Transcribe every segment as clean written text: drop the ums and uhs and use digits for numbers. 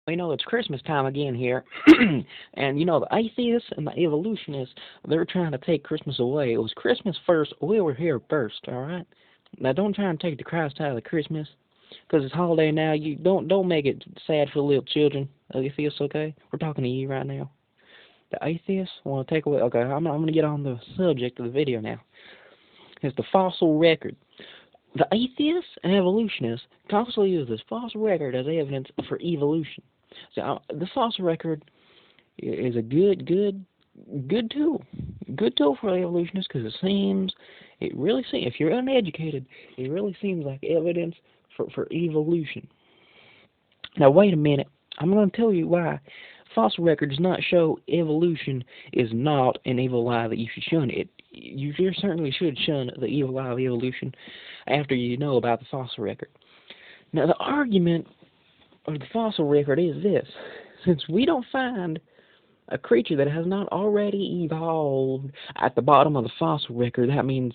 We know it's Christmas time again here, and the atheists and the evolutionists, they're trying to take Christmas away. It was Christmas first. We were here first, all right? Now don't try and take the Christ out of the Christmas, because it's holiday now. You don't make it sad for the little children. Atheists, okay? We're talking to you right now. The atheists want to take away. Okay, I'm gonna get on the subject of the video now. It's the fossil record. The atheists and evolutionists constantly use this fossil record as evidence for evolution. So the fossil record is a good tool. Good tool for the evolutionists because it really seems, if you're uneducated, it really seems like evidence for evolution. Now wait a minute. I'm going to tell you why fossil record does not show evolution is not an evil lie that you should shun it. You certainly should shun the evil lie of evolution after you know about the fossil record. Now the argument of the fossil record is this: since we don't find a creature that has not already evolved at the bottom of the fossil record, that means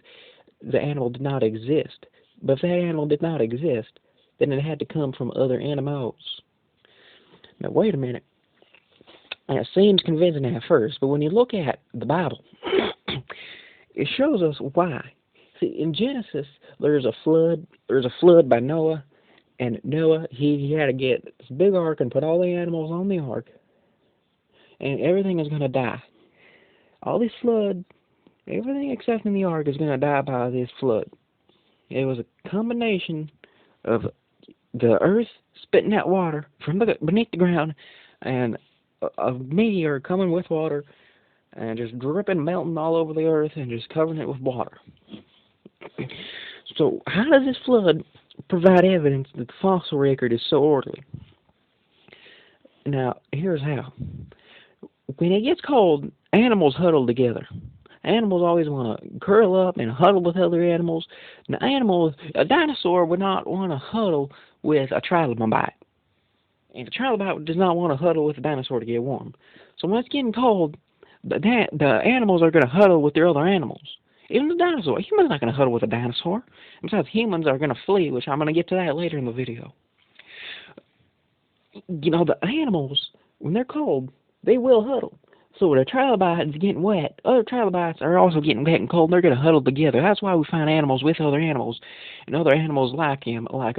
the animal did not exist. But if that animal did not exist, then it had to come from other animals. Now wait a minute. And it seems convincing at first, but when you look at the Bible, it shows us why. See, in Genesis, there's a flood. There's a flood by Noah, and Noah he had to get this big ark and put all the animals on the ark, and everything is going to die. All this flood, everything except in the ark is going to die by this flood. It was a combination of the earth spitting out water from beneath the ground, and a meteor coming with water and just dripping, melting all over the earth and just covering it with water. So how does this flood provide evidence that the fossil record is so orderly? Now, here's how. When it gets cold, animals huddle together. Animals always want to curl up and huddle with other animals. Now, a dinosaur would not want to huddle with a trilobite. And a trilobite does not want to huddle with a dinosaur to get warm. So when it's getting cold, the animals are going to huddle with their other animals. Even the dinosaur. A human's not going to huddle with a dinosaur. Besides, humans are going to flee, which I'm going to get to that later in the video. The animals, when they're cold, they will huddle. So when a trilobite is getting wet, other trilobites are also getting wet and cold, and they're going to huddle together. That's why we find animals with other animals, and other animals like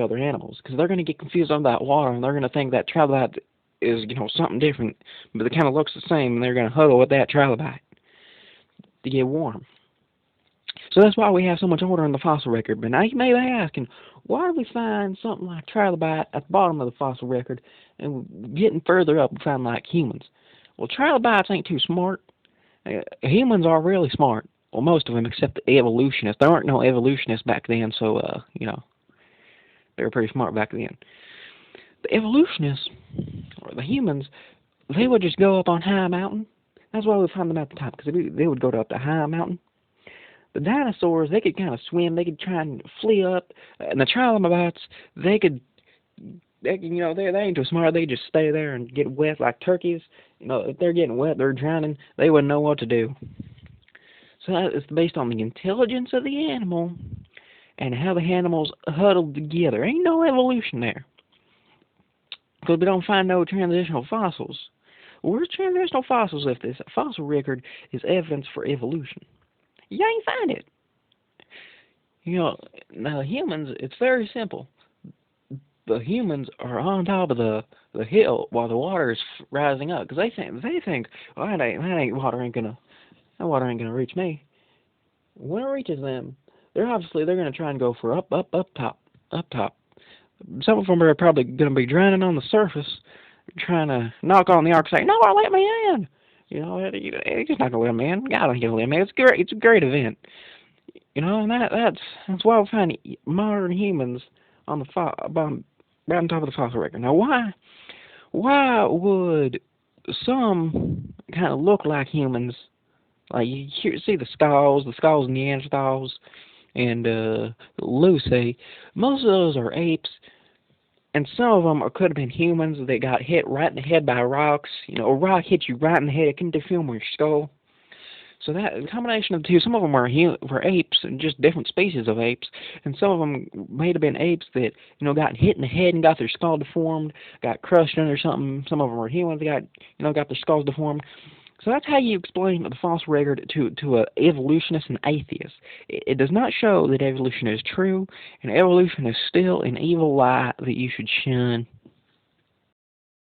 other animals, because they're going to get confused about water, and they're going to think that trilobite is, something different, but it kind of looks the same, and they're going to huddle with that trilobite to get warm. So that's why we have so much order in the fossil record. But now you may be asking, why do we find something like trilobite at the bottom of the fossil record, and getting further up we find like humans? Well, trilobites ain't too smart. Humans are really smart. Well, most of them, except the evolutionists. There weren't no evolutionists back then, so, they were pretty smart back then. The evolutionists, or the humans, they would just go up on high mountain. That's why we find them at the top, because they would go up the high mountain. The dinosaurs, they could kind of swim. They could try and flee up. And the trilobites, they ain't too smart. They just stay there and get wet like turkeys. If they're getting wet, they're drowning. They wouldn't know what to do. So it's based on the intelligence of the animal and how the animals huddled together. Ain't no evolution there, because we don't find no transitional fossils. Where's transitional fossils if this fossil record is evidence for evolution? You ain't find it. Now humans, it's very simple. The humans are on top of the hill while the water is rising up, because they think, well, that water ain't gonna reach me. When it reaches them, they're gonna try and go for up top. Some of them are probably gonna be drowning on the surface, trying to knock on the ark, saying, "No, let me in." He's just not gonna let them in. God ain't gonna let them in. It's great. It's a great event. And that's why we find modern humans on right on top of the fossil record. Now, why would some kind of look like humans? Like see the skulls Neanderthals, and Lucy. Most of those are apes, and some of them could have been humans that got hit right in the head by rocks. A rock hits you right in the head, it can deform your skull. So that the combination of the two, some of them were apes and just different species of apes, and some of them may have been apes that got hit in the head and got their skull deformed, got crushed under something. Some of them were humans that got their skulls deformed. So that's how you explain the false record to a evolutionist and atheist. It does not show that evolution is true, and evolution is still an evil lie that you should shun.